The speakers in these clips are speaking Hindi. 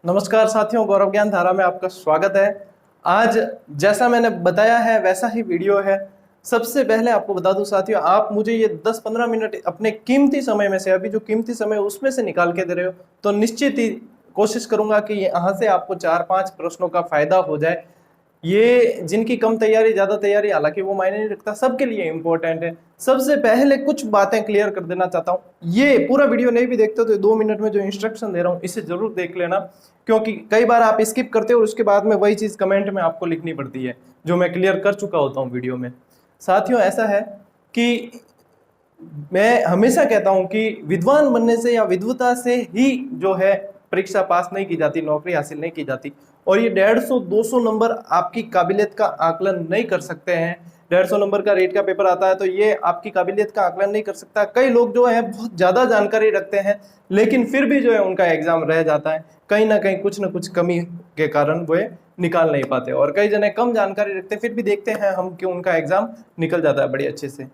नमस्कार साथियों, गौरव ज्ञान धारा में आपका स्वागत है। आज जैसा मैंने बताया है वैसा ही वीडियो है। सबसे पहले आपको बता दूं साथियों, आप मुझे ये 10-15 मिनट अपने कीमती समय में से, अभी जो कीमती समय है उसमें से निकाल के दे रहे हो, तो निश्चित ही कोशिश करूंगा कि यहाँ से आपको 4-5 प्रश्नों का फायदा हो जाए। ये जिनकी कम तैयारी ज्यादा तैयारी हालांकि वो मायने नहीं रखता, सबके लिए इंपॉर्टेंट है। सबसे पहले कुछ बातें क्लियर कर देना चाहता हूँ। ये पूरा वीडियो नहीं भी देखते हो तो 2 मिनट में जो इंस्ट्रक्शन दे रहा हूँ इसे जरूर देख लेना, क्योंकि कई बार आप स्किप करते हो और उसके बाद में वही चीज कमेंट में आपको लिखनी पड़ती है जो मैं क्लियर कर चुका होता हूँ वीडियो में। साथियों, ऐसा है कि मैं हमेशा कहता हूं कि विद्वान बनने से या विद्वता से ही जो है परीक्षा पास नहीं की जाती, नौकरी हासिल नहीं की जाती। और ये 150-200 नंबर आपकी काबिलियत का आकलन नहीं कर सकते हैं। 150 नंबर का रेट का पेपर आता है तो ये आपकी काबिलियत का आकलन नहीं कर सकता। कई लोग जो है बहुत ज्यादा जानकारी रखते हैं लेकिन फिर भी जो है उनका एग्जाम रह जाता है, कहीं ना कहीं कुछ ना कुछ कमी के कारण वो निकाल नहीं पाते। और कई जने कम जानकारी रखते फिर भी देखते हैं हम कि उनका एग्जाम निकल जाता है बड़ी अच्छे से।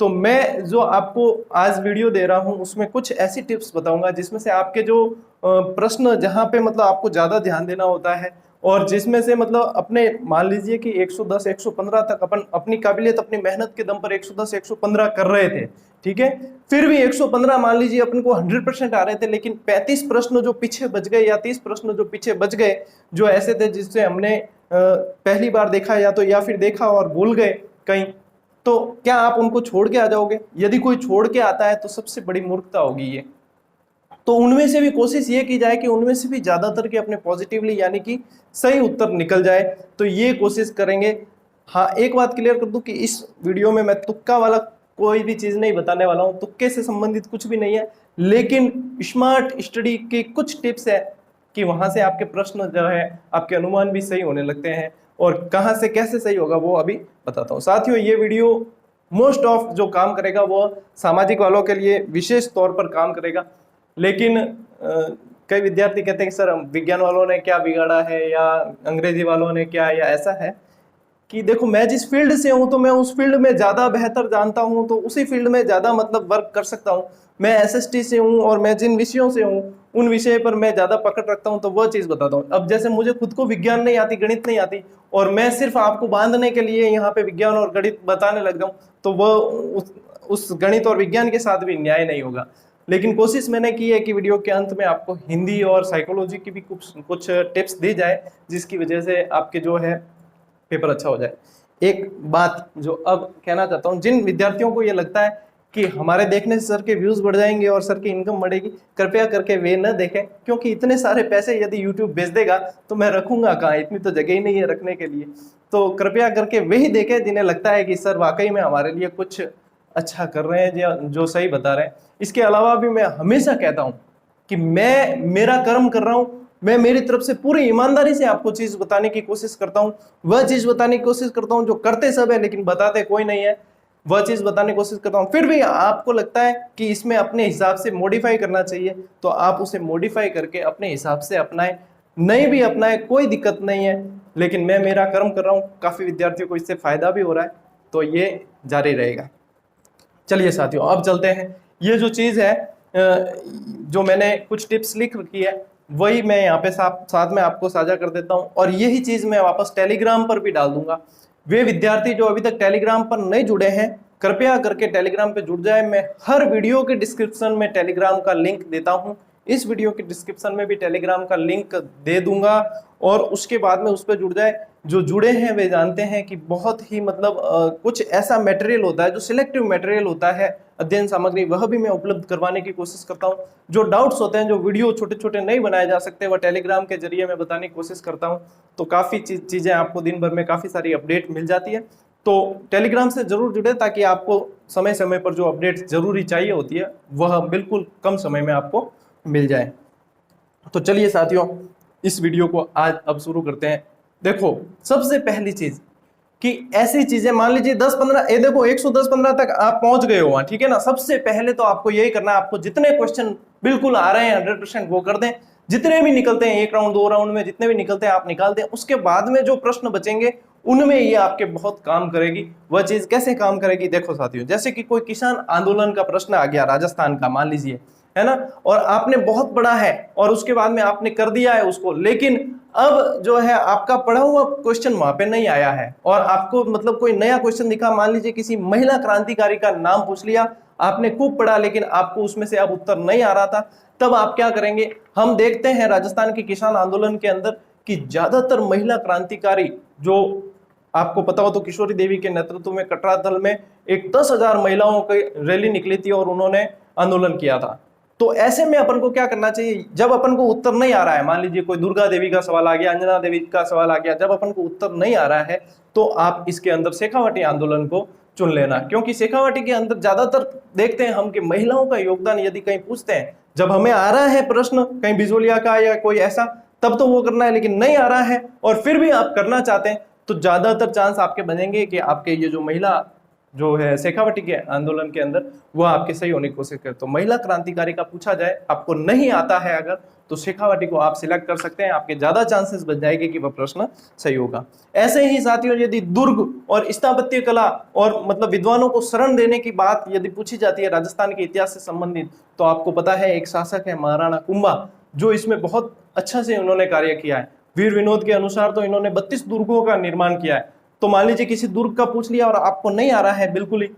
तो मैं जो आपको आज वीडियो दे रहा हूं उसमें कुछ ऐसी टिप्स बताऊंगा जिसमें से आपके जो प्रश्न जहां पे मतलब आपको ज्यादा ध्यान देना होता है, और जिसमें से मतलब अपने मान लीजिए कि 110 115 तक अपन अपनी काबिलियत अपनी मेहनत के दम पर 110 115 कर रहे थे, ठीक है, फिर भी 115 मान लीजिए अपन को 100% आ रहे थे, लेकिन 35 प्रश्न जो पीछे बच गए या 30 प्रश्न जो पीछे बच गए, जो ऐसे थे जिससे हमने पहली बार देखा या फिर देखा और भूल गए कहीं, तो क्या आप उनको छोड़ के आ जाओगे? यदि कोई छोड़ के आता है तो सबसे बड़ी मूर्खता होगी ये। तो उनमें से भी कोशिश ये की जाए कि उनमें से भी ज्यादातर के अपने पॉजिटिवली यानी कि सही उत्तर निकल जाए, तो ये कोशिश करेंगे। हाँ, एक बात क्लियर कर दूं कि इस वीडियो में मैं तुक्का वाला कोई भी चीज नहीं बताने वाला हूं, तुक्के से संबंधित कुछ भी नहीं है, लेकिन स्मार्ट स्टडी की कुछ टिप्स है कि वहां से आपके प्रश्न जो है आपके अनुमान भी सही होने लगते हैं, और कहां से कैसे सही होगा वो अभी बताता हूं। साथियों, ये वीडियो मोस्ट ऑफ जो काम करेगा वो सामाजिक वालों के लिए विशेष तौर पर काम करेगा, लेकिन कई विद्यार्थी कहते हैं कि सर विज्ञान वालों ने क्या बिगाड़ा है या अंग्रेजी वालों ने क्या, या ऐसा है कि देखो मैं जिस फील्ड से हूं तो मैं उस फील्ड में ज्यादा बेहतर जानता हूं, तो उसी फील्ड में ज्यादा मतलब वर्क कर सकता हूं। मैं एसएसटी से हूं और मैं जिन विषयों से हूं उन विषय पर मैं ज्यादा पकड़ रखता हूं, तो वह चीज बताता हूं। अब जैसे मुझे खुद को विज्ञान नहीं आती, गणित नहीं आती, और मैं सिर्फ आपको बांधने के लिए यहाँ पे विज्ञान और गणित बताने लग जाऊं, तो वह उस गणित और विज्ञान के साथ भी न्याय नहीं होगा। लेकिन कोशिश मैंने की है कि वीडियो के अंत में आपको हिंदी और साइकोलॉजी की भी कुछ टिप्स दी जाए जिसकी वजह से आपके जो है पेपर अच्छा हो जाए। एक बात जो अब कहना चाहता हूँ, जिन विद्यार्थियों को ये लगता है कि हमारे देखने से सर के व्यूज बढ़ जाएंगे और सर की इनकम बढ़ेगी, कृपया करके वे न देखें, क्योंकि इतने सारे पैसे यदि यूट्यूब भेज देगा तो मैं रखूंगा कहाँ, इतनी तो जगह ही नहीं है रखने के लिए। तो कृपया करके वही देखें जिन्हें लगता है कि सर वाकई में हमारे लिए कुछ अच्छा कर रहे हैं या जो सही बता रहे हैं। इसके अलावा भी मैं हमेशा कहता हूँ कि मैं मेरा कर्म कर रहा हूँ, मैं मेरी तरफ से पूरी ईमानदारी से आपको चीज बताने की कोशिश करता हूँ, वह चीज बताने की कोशिश करता हूँ जो करते सब है लेकिन बताते कोई नहीं है, वह चीज बताने की कोशिश करता हूँ। फिर भी आपको लगता है कि इसमें अपने हिसाब से मॉडिफाई करना चाहिए तो आप उसे मॉडिफाई करके अपने हिसाब से अपनाएं, नहीं भी अपनाएं कोई दिक्कत नहीं है, लेकिन मैं मेरा कर्म कर रहा हूँ, काफी विद्यार्थियों को इससे फायदा भी हो रहा है, तो ये जारी रहेगा। चलिए साथियों, अब चलते हैं। ये जो चीज है जो मैंने कुछ टिप्स लिख रखी है वही मैं यहाँ पे साथ में आपको साझा कर देता हूँ, और यही चीज मैं वापस टेलीग्राम पर भी डाल दूंगा। वे विद्यार्थी जो अभी तक टेलीग्राम पर नहीं जुड़े हैं, कृपया करके टेलीग्राम पे जुड़ जाए। मैं हर वीडियो के डिस्क्रिप्शन में टेलीग्राम का लिंक देता हूँ, इस वीडियो के डिस्क्रिप्शन में भी टेलीग्राम का लिंक दे दूंगा, और उसके बाद में उस पर जुड़ जाए। जो जुड़े हैं वे जानते हैं कि बहुत ही मतलब कुछ ऐसा मटेरियल होता है जो सिलेक्टिव मटेरियल होता है, अध्ययन सामग्री, वह भी मैं उपलब्ध करवाने की कोशिश करता हूँ। जो डाउट्स होते हैं, जो वीडियो छोटे छोटे नहीं बनाए जा सकते, वह टेलीग्राम के जरिए मैं बताने की कोशिश करता हूँ। तो काफ़ी चीज़ें आपको दिन भर में काफ़ी सारी अपडेट मिल जाती है, तो टेलीग्राम से जरूर जुड़े ताकि आपको समय समय पर जो अपडेट जरूरी चाहिए होती है वह बिल्कुल कम समय में आपको मिल जाए। तो चलिए साथियों, इस वीडियो को आज अब शुरू करते हैं। देखो, सबसे पहली चीज कि ऐसी चीजें मान लीजिए 10-15, ये देखो 110-15 तक आप पहुंच गए हो, ठीक है ना। सबसे पहले तो आपको यही करना है, आपको जितने क्वेश्चन बिल्कुल आ रहे हैं 100% वो कर दें, जितने भी निकलते हैं 1 राउंड 2 राउंड में जितने भी निकलते हैं आप निकाल दें। उसके बाद में जो प्रश्न बचेंगे उनमें ये आपके बहुत काम करेगी। वह चीज कैसे काम करेगी, देखो साथियों, जैसे कि कोई किसान आंदोलन का प्रश्न आ गया राजस्थान का, मान लीजिए है ना, और आपने बहुत पढ़ा है और उसके बाद में आपने कर दिया है उसको, लेकिन अब जो है आपका पढ़ा हुआ क्वेश्चन वहां पे नहीं आया है और आपको मतलब कोई नया क्वेश्चन दिखा, मान लीजिए किसी महिला क्रांतिकारी का नाम पूछ लिया, आपने खूब पढ़ा लेकिन आपको उसमें से अब उत्तर नहीं आ रहा था, तब आप क्या करेंगे? हम देखते हैं राजस्थान के किसान आंदोलन के अंदर कि ज्यादातर महिला क्रांतिकारी, जो आपको पता हो तो किशोरी देवी के नेतृत्व में कटरा दल में एक 10,000 महिलाओं की रैली निकली थी और उन्होंने आंदोलन किया था। तो ऐसे में अपन को क्या करना चाहिए? जब अपन को उत्तर नहीं आ रहा है, मान लीजिए कोई दुर्गा देवी का सवाल आ गया, अंजना देवी का सवाल आ गया, जब अपन को उत्तर नहीं आ रहा है तो आप इसके अंदर शेखावाटी आंदोलन को चुन लेना, क्योंकि शेखावाटी के अंदर ज्यादातर देखते हैं हम कि महिलाओं का योगदान यदि कहीं पूछते हैं, जब हमें आ रहा है प्रश्न कहीं बिजोलिया का या कोई ऐसा, तब तो वो करना है, लेकिन नहीं आ रहा है और फिर भी आप करना चाहते हैं तो ज्यादातर चांस आपके बनेंगे कि आपके ये जो महिला जो है शेखावाटी के आंदोलन के अंदर वो आपके सही होने की कोशिश करे। तो महिला क्रांतिकारी का पूछा जाए, आपको नहीं आता है अगर, तो शेखावाटी को आप सिलेक्ट कर सकते हैं, आपके ज्यादा चांसेस बच जाएंगे कि वह प्रश्न सही होगा। ऐसे ही साथियों, यदि दुर्ग और स्थापत्य कला और मतलब विद्वानों को शरण देने की बात यदि पूछी जाती है राजस्थान के इतिहास से संबंधित, तो आपको पता है एक शासक है महाराणा कुंभा, जो इसमें बहुत अच्छा से उन्होंने कार्य किया है। वीर विनोद के अनुसार तो इन्होंने 32 दुर्गों का निर्माण किया है। तो मान लीजिए किसी दुर्ग का पूछ लिया और आपको नहीं आ रहा है बिल्कुल ही,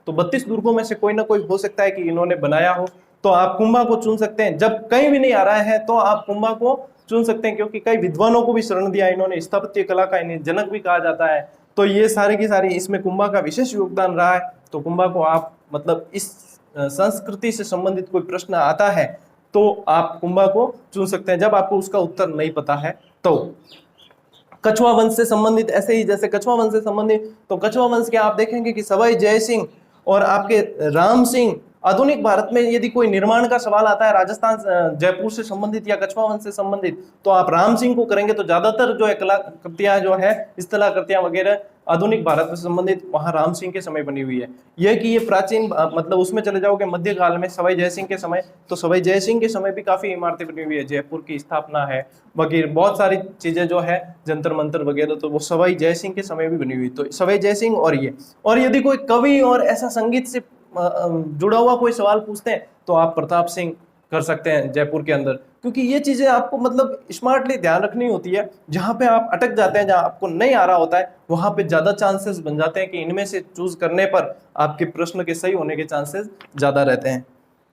तो 32 दुर्गों में से कोई ना कोई हो सकता है कि इन्होंने बनाया हो, तो आप कुंभा को चुन सकते हैं। जब कहीं भी नहीं आ रहा है तो आप कुंभा को चुन सकते हैं, क्योंकि कई विद्वानों को भी शरण दिया इन्होंने, स्थापत्य कला का इन्हें जनक भी कहा जाता है। तो ये सारी की सारी इसमें कुंभा का विशेष योगदान रहा है। तो कुंभा को आप मतलब इस संस्कृति से संबंधित कोई प्रश्न आता है तो आप कुंभा को चुन सकते हैं, जब आपको उसका उत्तर नहीं पता है तो। कछुआ वंश से संबंधित ऐसे ही, जैसे कछुआ वंश से संबंधित, तो कछुआ वंश के आप देखेंगे कि सवाई जय सिंह और आपके राम सिंह, आधुनिक भारत में यदि कोई निर्माण का सवाल आता है राजस्थान जयपुर से संबंधित या कछुआ वंश से संबंधित, तो आप राम सिंह को करेंगे। तो ज्यादातर जो है कलाकृतियां जो है स्थलाकृतियां वगैरह आधुनिक भारत से संबंधित वहां राम सिंह के समय बनी हुई है। यह कि ये प्राचीन मतलब उसमें चले जाओगे मध्यकाल में सवाई जय सिंह के समय, तो सवाई जय सिंह के समय भी काफी इमारतें बनी हुई है, जयपुर की स्थापना है वगैरह बहुत सारी चीजें जो है, जंतर मंतर वगैरह, तो वो सवाई जय सिंह के समय भी बनी हुई। तो सवाई जय सिंह और ये, और यदि कोई कवि और ऐसा संगीत से जुड़ा हुआ कोई सवाल पूछते हैं तो आप प्रताप सिंह कर सकते हैं जयपुर के अंदर, क्योंकि ये चीजें आपको मतलब स्मार्टली ध्यान रखनी होती है। जहां पे आप अटक जाते हैं, जहां आपको नहीं आ रहा होता है, वहां पे ज्यादा चांसेस बन जाते हैं कि इनमें से चूज करने पर आपके प्रश्न के सही होने के चांसेस ज्यादा रहते हैं।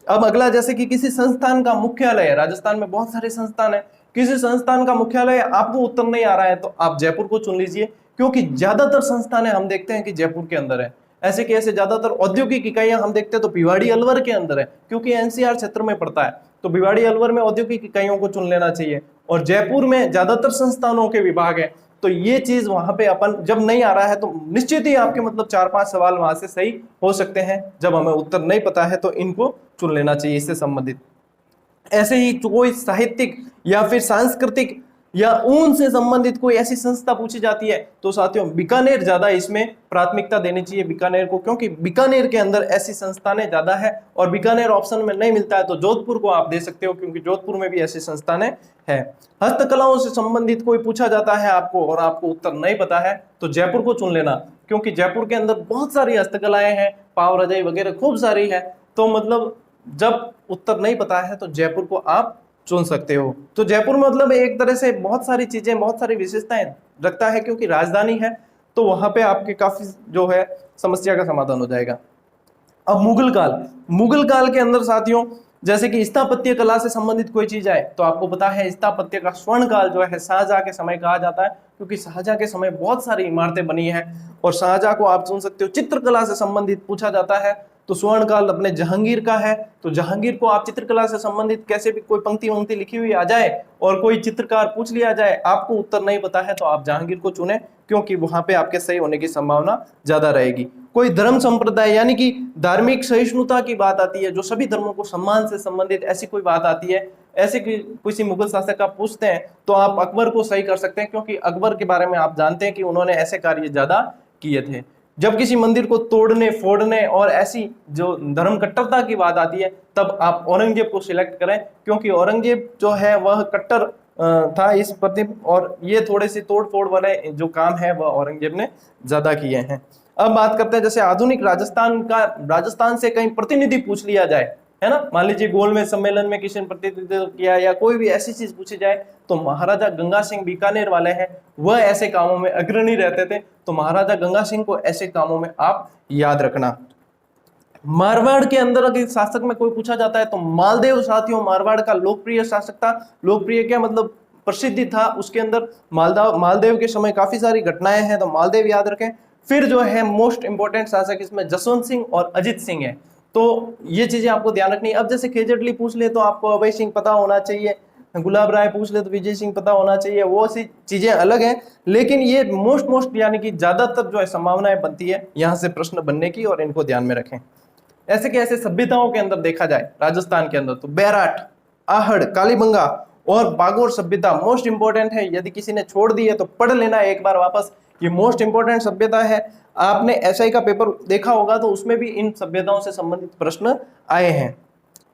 अब अगला, जैसे कि किसी संस्थान का मुख्यालय है, राजस्थान में बहुत सारे संस्थान है, किसी संस्थान का मुख्यालय आपको उत्तर नहीं आ रहा है तो आप जयपुर को चुन लीजिए, क्योंकि ज्यादातर संस्थान हम देखते हैं कि जयपुर के अंदर है। ऐसे कि ऐसे ज्यादातर औद्योगिक इकाइयां हम देखते हैं तो भिवाड़ी अलवर के अंदर है, क्योंकि एनसीआर क्षेत्र में पड़ता है, तो भिवाड़ी अलवर में औद्योगिक इकाइयों को चुन लेना चाहिए। और जयपुर में ज्यादातर संस्थानों के विभाग है, तो ये चीज वहां पे अपन जब नहीं आ रहा है तो निश्चित ही आपके मतलब 4-5 सवाल वहां से सही हो सकते हैं। जब हमें उत्तर नहीं पता है तो इनको चुन लेना चाहिए इससे संबंधित। ऐसे ही कोई साहित्यिक या फिर सांस्कृतिक या ऊन से संबंधित कोई ऐसी संस्था पूछी जाती है तो साथियों बीकानेर ज्यादा इसमें प्राथमिकता देनी चाहिए बीकानेर को, क्योंकि बीकानेर के अंदर ऐसी संस्थानें ज्यादा है। और बीकानेर ऑप्शन में नहीं मिलता है तो जोधपुर को आप दे सकते हो, क्योंकि जोधपुर में भी ऐसी संस्थानें हैं। हस्तकलाओं से संबंधित कोई पूछा जाता है आपको और आपको उत्तर नहीं पता है तो जयपुर को चुन लेना, क्योंकि जयपुर के अंदर बहुत सारी हस्तकलाएं हैं, पाव रजाई वगैरह खूब सारी है। तो मतलब जब उत्तर नहीं पता है तो जयपुर को आप चुन सकते हो। तो जयपुर मतलब एक तरह से बहुत सारी चीजें, बहुत सारी विशेषताएं रखता है, क्योंकि राजधानी है तो वहां पे आपके काफी जो है समस्या का समाधान हो जाएगा। अब मुगल काल के अंदर साथियों, जैसे कि स्थापत्य कला से संबंधित कोई चीज आए तो आपको पता है स्थापत्य का स्वर्ण काल जो है शाहजहां के समय कहा जाता है, क्योंकि शाहजहां के समय बहुत सारी इमारतें बनी है और शाहजहां को आप चुन सकते हो। चित्रकला से संबंधित पूछा जाता है तो स्वर्ण काल अपने जहांगीर का है, तो जहांगीर को आप चित्रकला से संबंधित कैसे भी कोई पंक्ति वंक्ति लिखी हुई आ जाए और कोई चित्रकार पूछ लिया जाए, आपको उत्तर नहीं पता है तो आप जहांगीर को चुने, क्योंकि वहां पे आपके सही होने की संभावना ज्यादा रहेगी। कोई धर्म संप्रदाय यानी कि धार्मिक सहिष्णुता की बात आती है, जो सभी धर्मों को सम्मान से संबंधित ऐसी कोई बात आती है, ऐसे किसी मुगल शासक का पूछते हैं तो आप अकबर को सही कर सकते हैं, क्योंकि अकबर के बारे में आप जानते हैं कि उन्होंने ऐसे कार्य ज्यादा किए थे। जब किसी मंदिर को तोड़ने फोड़ने और ऐसी जो धर्म कट्टरता की बात आती है तब आप औरंगजेब को सिलेक्ट करें, क्योंकि औरंगजेब जो है वह कट्टर था इस प्रति, और ये थोड़े से तोड़ फोड़ वाले जो काम है वह औरंगजेब ने ज्यादा किए हैं। अब बात करते हैं जैसे आधुनिक राजस्थान से कहीं प्रतिनिधि पूछ लिया जाए है ना। मान लीजिए गोलमेज सम्मेलन में किसी ने प्रतिनिधित्व किया या कोई भी ऐसी चीज पूछी जाए तो महाराजा गंगा सिंह बीकानेर वाले हैं, वह ऐसे कामों में अग्रणी रहते थे, तो महाराजा गंगा सिंह को ऐसे कामों में आप याद रखना। मारवाड़ के अंदर अगर शासक में कोई पूछा जाता है तो मालदेव साथियों मारवाड़ का लोकप्रिय शासक था। लोकप्रिय क्या मतलब प्रसिद्धि था उसके अंदर। मालदेव के समय काफी सारी घटनाएं हैं तो मालदेव याद रखें। फिर जो है मोस्ट इंपोर्टेंट शासक इसमें जसवंत सिंह और अजित सिंह है, तो ये चीजें आपको ध्यान रखनी है। अब जैसे खेजड़ली पूछ ले तो आपको अभय सिंह पता होना चाहिए, गुलाब राय पूछ ले तो विजय सिंह पता होना चाहिए, वो सी चीजें अलग हैं, लेकिन ये मोस्ट यानी कि ज्यादातर जो है संभावनाएं बनती है यहाँ से प्रश्न बनने की, और इनको ध्यान में रखें। ऐसे के ऐसे सभ्यताओं के अंदर देखा जाए राजस्थान के अंदर तो बैराट, आहड़, कालीबंगा और बागोर सभ्यता मोस्ट इंपोर्टेंट है। यदि किसी ने छोड़ दी है तो पढ़ लेना एक बार वापस, ये मोस्ट इंपोर्टेंट सभ्यता है। आपने एसआई का पेपर देखा होगा तो उसमें भी इन सभ्यताओं से संबंधित प्रश्न आए हैं।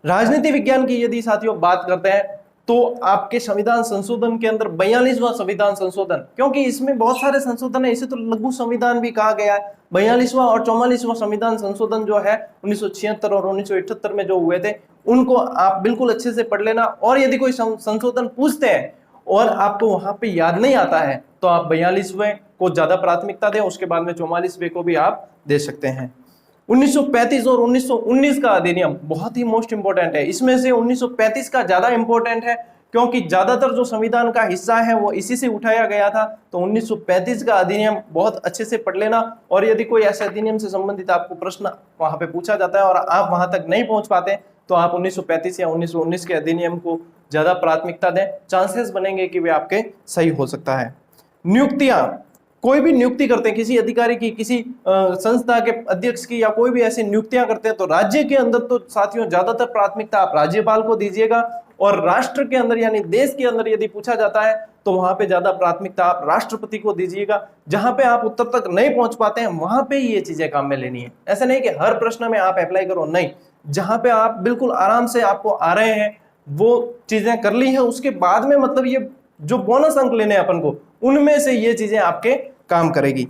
राजनीति विज्ञान की यदि साथियों बात करते हैं तो आपके संविधान संशोधन के अंदर 42वां संविधान संशोधन, क्योंकि इसमें बहुत सारे संशोधन है, इसे तो लघु संविधान भी कहा गया है। 42वां और 44वां संविधान संशोधन जो है 1976 और 1978 में जो हुए थे, उनको आप बिल्कुल अच्छे से पढ़ लेना। और यदि कोई संशोधन पूछते हैं और आपको वहां पे याद नहीं आता है तो आप 42वें को ज्यादा प्राथमिकता दें, उसके बाद में 44वें को भी आप दे सकते हैं। 1935 और 1919 का अधिनियम बहुत ही मोस्ट इंपोर्टेंट है। इसमें से 1935 का ज्यादा इंपोर्टेंट है क्योंकि ज्यादातर जो संविधान का हिस्सा है वो इसी से उठाया गया था, तो 1935 का अधिनियम बहुत अच्छे से पढ़ लेना। और यदि कोई ऐसे अधिनियम से संबंधित आपको प्रश्न वहां पे पूछा जाता है और आप वहां तक नहीं पहुंच पाते तो आप 1935 या 1919 के अधिनियम को ज्यादा प्राथमिकता दें, चांसेस बनेंगे कि वे आपके सही हो सकता है। नियुक्तियां, कोई भी नियुक्ति करते हैं किसी अधिकारी की, किसी संस्था के अध्यक्ष की, या कोई भी ऐसी नियुक्तियां करते हैं तो राज्य के अंदर तो साथियों ज्यादातर प्राथमिकता आप राज्यपाल को दीजिएगा, और राष्ट्र के अंदर यानी देश के अंदर यदि पूछा जाता है तो वहां पे ज्यादा प्राथमिकता आप राष्ट्रपति को दीजिएगा। जहां पे आप उत्तर तक नहीं पहुंच पाते हैं वहां पे ये चीजें काम में लेनी है। ऐसा नहीं कि हर प्रश्न में आप अप्लाई करो, नहीं, जहां पे आप बिल्कुल आराम से आपको आ रहे हैं वो चीजें कर ली है, उसके बाद में मतलब ये जो बोनस अंक लेने हैं अपन को, उनमें से ये चीजें आपके काम करेगी,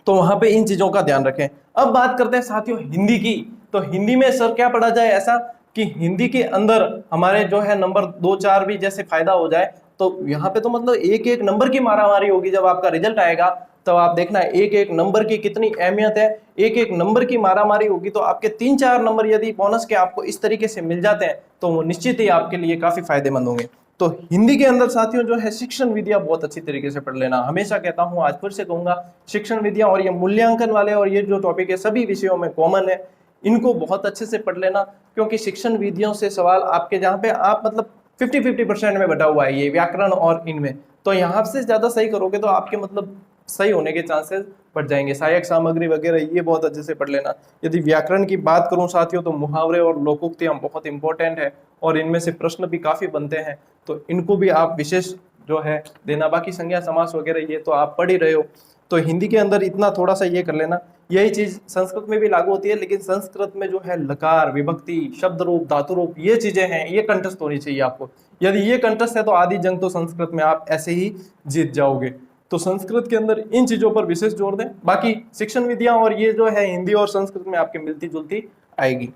तो वहां पे इन चीजों का ध्यान रखें। अब बात करते हैं साथियों हिंदी की, तो हिंदी में सर क्या पढ़ा जाए ऐसा कि हिंदी के अंदर हमारे जो है नंबर 2-4 भी जैसे फायदा हो जाए, तो यहाँ पे तो मतलब एक एक नंबर की मारामारी होगी। जब आपका रिजल्ट आएगा तब आप देखना एक एक नंबर की कितनी अहमियत है, एक एक नंबर की मारामारी होगी। तो आपके 3-4 नंबर यदि बोनस के आपको इस तरीके से मिल जाते हैं तो वो निश्चित ही आपके लिए काफी फायदेमंद होंगे। तो हिंदी के अंदर साथियों जो है शिक्षण विद्या बहुत अच्छी तरीके से पढ़ लेना। हमेशा कहता हूं, आज फिर से कहूंगा, शिक्षण विद्या और ये मूल्यांकन वाले और ये जो टॉपिक है सभी विषयों में कॉमन है, इनको बहुत अच्छे से पढ़ लेना, क्योंकि शिक्षण विधियों से सवाल आपके जहाँ पे आप मतलब 50-50% में बटा हुआ है ये व्याकरण और इनमें, तो यहाँ से ज्यादा सही करोगे तो आपके मतलब सही होने के चांसेस बढ़ जाएंगे। सहायक सामग्री वगैरह ये बहुत अच्छे से पढ़ लेना। यदि व्याकरण की बात करूं साथियों तो मुहावरे और लोकोक्तियां बहुत इंपॉर्टेंट है और इनमें से प्रश्न भी काफी बनते हैं, तो इनको भी आप विशेष जो है देना। बाकी संज्ञा समास वगैरह ये तो आप पढ़ ही रहे हो, तो हिंदी के अंदर इतना थोड़ा सा ये कर लेना। यही चीज संस्कृत में भी लागू होती है, लेकिन संस्कृत में जो है लकार, विभक्ति, शब्द रूप, धातु रूप ये चीजें हैं, ये कंठस्थ होनी चाहिए आपको। यदि ये कंठस्थ है तो आधी जंग तो संस्कृत में आप ऐसे ही जीत जाओगे। तो संस्कृत के अंदर इन चीजों पर विशेष जोर दें। बाकी शिक्षण विधियां और ये जो है हिंदी और संस्कृत में आपके मिलती जुलती आएगी।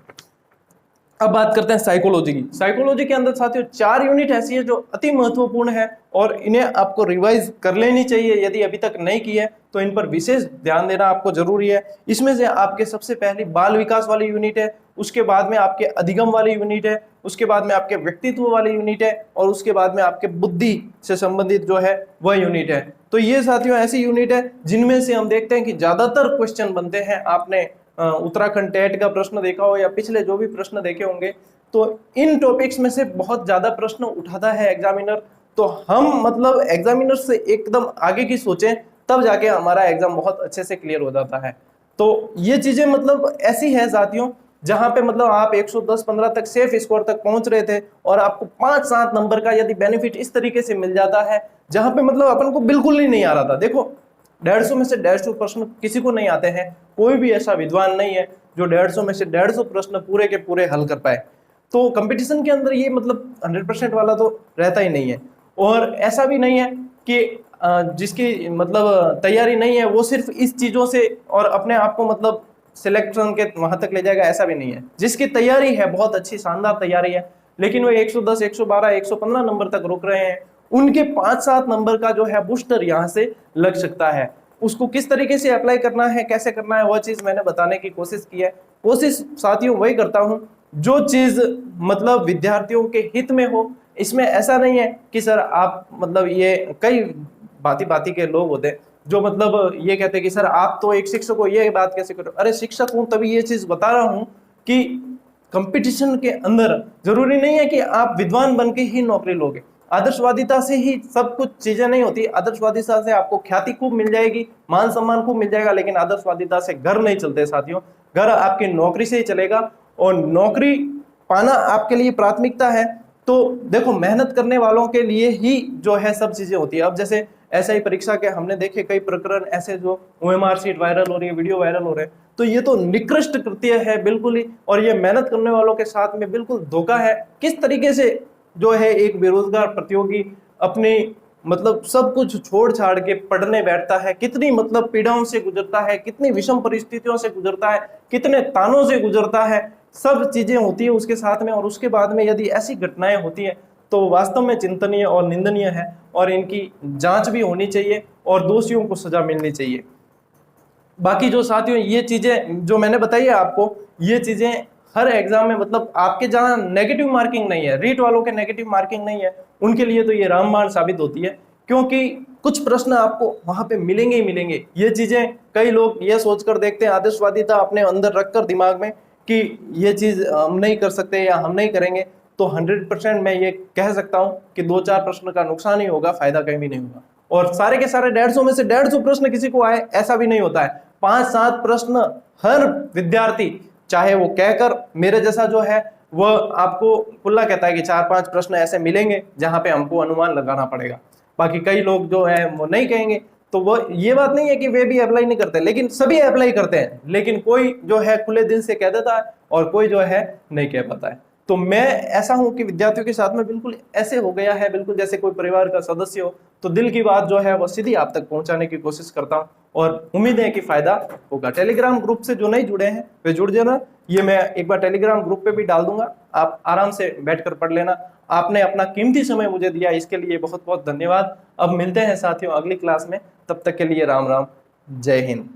अब बात करते हैं साइकोलॉजी की। साइकोलॉजी के अंदर साथियों 4 यूनिट ऐसी है जो अति महत्वपूर्ण है और इन्हें आपको रिवाइज कर लेनी चाहिए। यदि अभी तक नहीं की है तो इन पर विशेष ध्यान देना आपको जरूरी है। इसमें से आपके सबसे पहली बाल विकास वाली यूनिट है, उसके बाद में आपके अधिगम वाली यूनिट है, उसके बाद में आपके व्यक्तित्व वाली यूनिट है, और उसके बाद में आपके बुद्धि से संबंधित जो है वह यूनिट है। तो ये साथियों ऐसी यूनिट है जिनमें से हम देखते हैं कि ज्यादातर क्वेश्चन बनते हैं। आपने उत्तराखंड टेट का प्रश्न देखा हो या पिछले जो भी प्रश्न देखे होंगे, तो इन टॉपिक्स में से बहुत ज्यादा प्रश्न उठाता है एग्जामिनर। तो हम मतलब एग्जामिनर से एकदम आगे की सोचें, तब जाके हमारा एग्जाम बहुत अच्छे से क्लियर हो जाता है। तो ये चीजें मतलब ऐसी है साथियों जहां पे मतलब आप 110-15 तक सेफ स्कोर तक पहुंच रहे थे और आपको 5-7 नंबर का यदि बेनिफिट इस तरीके से मिल जाता है जहां पे मतलब अपन को बिल्कुल ही नहीं आ रहा था। देखो 150 में से 150 प्रश्न किसी को नहीं आते हैं, कोई भी ऐसा विद्वान नहीं है जो 150 में से 150 प्रश्न पूरे के पूरे हल कर पाए। तो कंपटीशन के अंदर ये मतलब 100% वाला तो रहता ही नहीं है। और ऐसा भी नहीं है कि जिसकी मतलब तैयारी नहीं है वो सिर्फ इस चीजों से और अपने आप को मतलब सिलेक्शन के वहां तक ले जाएगा, ऐसा भी नहीं है। जिसकी तैयारी है बहुत अच्छी शानदार तैयारी है, लेकिन वो 110, 112, 115 नंबर तक रुक रहे हैं, उनके 5-7 नंबर का जो है बूस्टर यहाँ से लग सकता है। उसको किस तरीके से अप्लाई करना है, कैसे करना है, वह चीज मैंने बताने की कोशिश की है। कोशिश साथियों वही करता हूं जो चीज मतलब विद्यार्थियों के हित में हो। इसमें ऐसा नहीं है कि सर आप मतलब ये कई भांति भांति के लोग होते हैं जो मतलब ये कहते हैं कि सर आप तो एक शिक्षक हो, ये बात कैसे करो। अरे शिक्षक हूं तभी ये चीज बता रहा हूं कि कंपटीशन के अंदर जरूरी नहीं है कि आप विद्वान बन के ही नौकरी लोगे। आदर्शवादिता से ही सब कुछ चीजें नहीं होती। आदर्शवादिता से आपको ख्याति खूब मिल जाएगी, मान सम्मान खूब मिल जाएगा, लेकिन आदर्शवादिता से घर नहीं चलते साथियों। घर आपकी नौकरी से ही चलेगा, और नौकरी पाना आपके लिए प्राथमिकता है। तो देखो मेहनत करने वालों के लिए ही जो है सब चीजें होती है। अब जैसे SI परीक्षा के हमने देखे कई प्रकरण ऐसे जो OMR शीट वायरल हो रही है, वीडियो वायरल हो रहे हैं, तो ये तो निकृष्ट कृत्य है बिल्कुल ही, और ये मेहनत करने वालों के साथ में बिल्कुल धोखा है। किस तरीके से जो है एक बेरोजगार प्रतियोगी अपने मतलब सब कुछ छोड़ छाड़ के पढ़ने बैठता है, कितनी मतलब पीड़ाओं से गुजरता है, कितनी विषम परिस्थितियों से गुजरता है, कितने तानों से गुजरता है, सब चीजें होती है उसके साथ में। और उसके बाद में यदि ऐसी घटनाएं होती है तो वास्तव में चिंतनीय और निंदनीय है, और इनकी जांच भी होनी चाहिए और दोषियों को सजा मिलनी चाहिए। बाकी जो साथियों ये चीजें जो मैंने बताई है आपको, ये चीजें हर एग्जाम में मतलब आपके जहां नेगेटिव मार्किंग नहीं है, रीट वालों के नेगेटिव मार्किंग नहीं है, उनके लिए तो ये रामबाण साबित होती है, क्योंकि कुछ प्रश्न आपको वहां पे मिलेंगे ही मिलेंगे। ये चीजें कई लोग ये सोचकर देखते हैं, आदर्शवादिता अपने अंदर रखकर दिमाग में कि ये चीज हम नहीं कर सकते या हम नहीं करेंगे, तो 100% मैं ये कह सकता हूं कि 2-4 प्रश्न का नुकसान ही होगा, फायदा कहीं भी नहीं होगा। और सारे के सारे 150 में से 150 प्रश्न किसी को आए ऐसा भी नहीं होता है। 5-7 प्रश्न हर विद्यार्थी, चाहे वो कहकर मेरे जैसा जो है वह आपको खुला कहता है कि 4-5 प्रश्न ऐसे मिलेंगे जहां पे हमको अनुमान लगाना पड़ेगा। बाकी कई लोग जो है वो नहीं कहेंगे, तो वो ये बात नहीं है कि वे भी अप्लाई नहीं करते, लेकिन सभी अप्लाई करते हैं, लेकिन कोई जो है खुले दिल से कह देता है और कोई जो है नहीं कह पाता है। तो मैं ऐसा हूं कि विद्यार्थियों के साथ में बिल्कुल ऐसे हो गया है, बिल्कुल जैसे कोई परिवार का सदस्य हो, तो दिल की बात जो है वो सीधी आप तक पहुंचाने की कोशिश करता हूं, और उम्मीद है कि फायदा होगा। टेलीग्राम ग्रुप से जो नहीं जुड़े हैं वे जुड़ जाना, ये मैं एक बार टेलीग्राम ग्रुप पे भी डाल दूंगा, आप आराम से बैठकर पढ़ लेना। आपने अपना कीमती समय मुझे दिया, इसके लिए बहुत बहुत धन्यवाद। अब मिलते हैं साथियों अगली क्लास में, तब तक के लिए राम राम, जय हिंद।